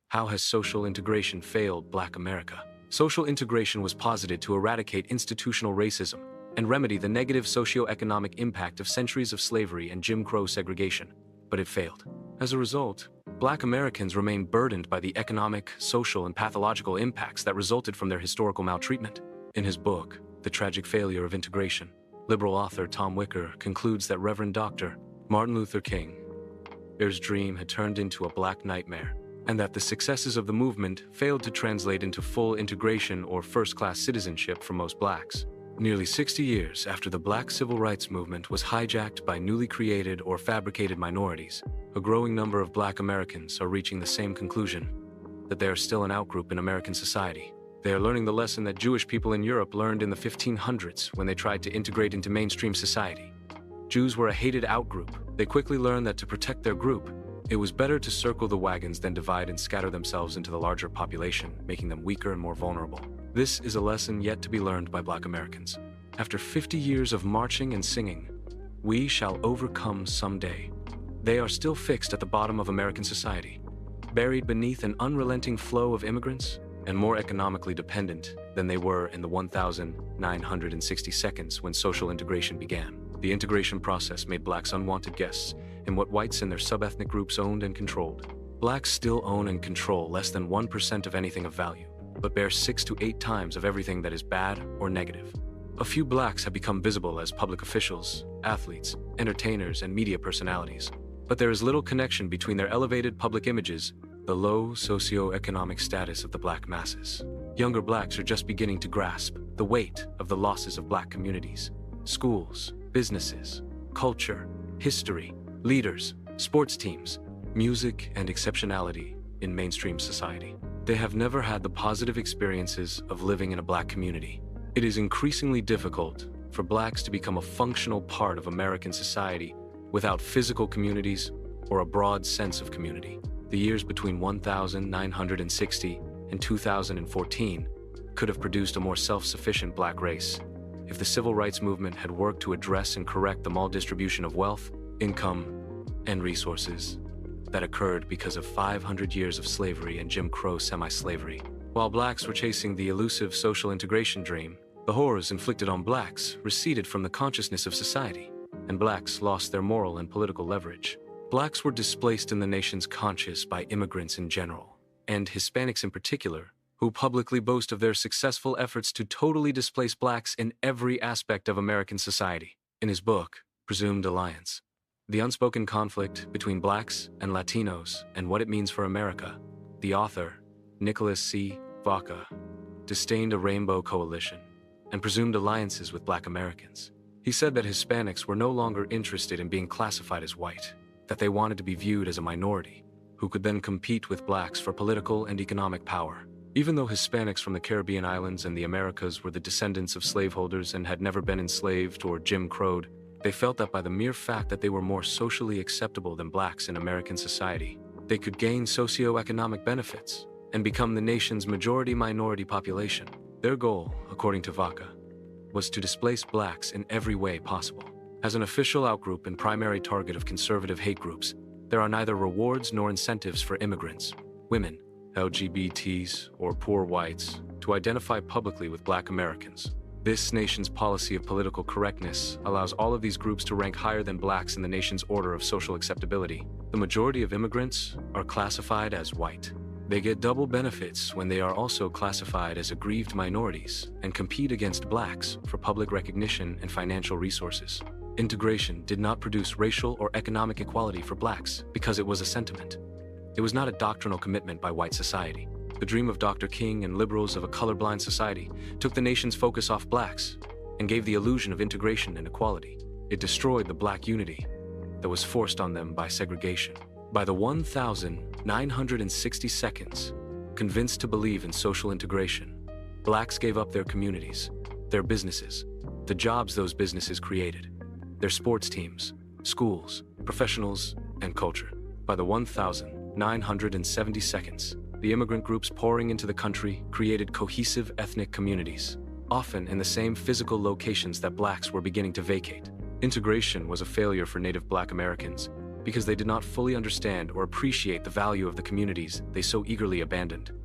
How has social integration failed Black America? Social integration was posited to eradicate institutional racism and remedy the negative socio-economic impact of centuries of slavery and Jim Crow segregation, but it failed. As a result, Black Americans remain burdened by the economic, social, and pathological impacts that resulted from their historical maltreatment. In his book, The Tragic Failure of Integration, liberal author Tom Wicker concludes that Reverend Dr. Martin Luther King's dream had turned into a black nightmare, and that the successes of the movement failed to translate into full integration or first-class citizenship for most blacks. Nearly 60 years after the Black Civil Rights Movement was hijacked by newly created or fabricated minorities, a growing number of Black Americans are reaching the same conclusion, that they are still an outgroup in American society. They are learning the lesson that Jewish people in Europe learned in the 1500s when they tried to integrate into mainstream society. Jews were a hated outgroup. They quickly learned that to protect their group, it was better to circle the wagons than divide and scatter themselves into the larger population, making them weaker and more vulnerable. This is a lesson yet to be learned by Black Americans. After 50 years of marching and singing, "We shall overcome someday," they are still fixed at the bottom of American society, buried beneath an unrelenting flow of immigrants and more economically dependent than they were in the 1,960 seconds when social integration began. The integration process made blacks unwanted guests in what whites and their sub-ethnic groups owned and controlled. Blacks still own and control less than 1% of anything of value, but bear 6 to 8 times of everything that is bad or negative. A few blacks have become visible as public officials, athletes, entertainers, and media personalities, but there is little connection between their elevated public images, the low socio-economic status of the black masses. Younger blacks are just beginning to grasp the weight of the losses of black communities, schools, businesses, culture, history, leaders, sports teams, music, and exceptionality in mainstream society. They have never had the positive experiences of living in a black community. It is increasingly difficult for blacks to become a functional part of American society without physical communities or a broad sense of community. The years between 1960 and 2014 could have produced a more self-sufficient black race if the civil rights movement had worked to address and correct the maldistribution of wealth, income, and resources that occurred because of 500 years of slavery and Jim Crow semi-slavery. While blacks were chasing the elusive social integration dream, the horrors inflicted on blacks receded from the consciousness of society, and blacks lost their moral and political leverage. Blacks were displaced in the nation's conscience by immigrants in general, and Hispanics in particular, who publicly boast of their successful efforts to totally displace blacks in every aspect of American society. In his book, Presumed Alliance, The Unspoken Conflict Between Blacks and Latinos and What It Means for America, the author, Nicholas C. Vaca, disdained a rainbow coalition and presumed alliances with Black Americans. He said that Hispanics were no longer interested in being classified as white, that they wanted to be viewed as a minority, who could then compete with blacks for political and economic power. Even though Hispanics from the Caribbean islands and the Americas were the descendants of slaveholders and had never been enslaved or Jim Crowed, they felt that by the mere fact that they were more socially acceptable than blacks in American society, they could gain socio-economic benefits and become the nation's majority-minority population. Their goal, according to Vaca, was to displace blacks in every way possible. As an official outgroup and primary target of conservative hate groups, there are neither rewards nor incentives for immigrants, women, LGBTs, or poor whites to identify publicly with Black Americans. This nation's policy of political correctness allows all of these groups to rank higher than blacks in the nation's order of social acceptability. The majority of immigrants are classified as white. They get double benefits when they are also classified as aggrieved minorities and compete against blacks for public recognition and financial resources. Integration did not produce racial or economic equality for blacks because it was a sentiment. It was not a doctrinal commitment by white society. The dream of Dr. King and liberals of a colorblind society took the nation's focus off blacks and gave the illusion of integration and equality. It destroyed the black unity that was forced on them by segregation. By the 1,960 seconds, convinced to believe in social integration, blacks gave up their communities, their businesses, the jobs those businesses created, their sports teams, schools, professionals, and culture. By the 1,970 seconds, the immigrant groups pouring into the country created cohesive ethnic communities, often in the same physical locations that blacks were beginning to vacate. Integration was a failure for native Black Americans because they did not fully understand or appreciate the value of the communities they so eagerly abandoned.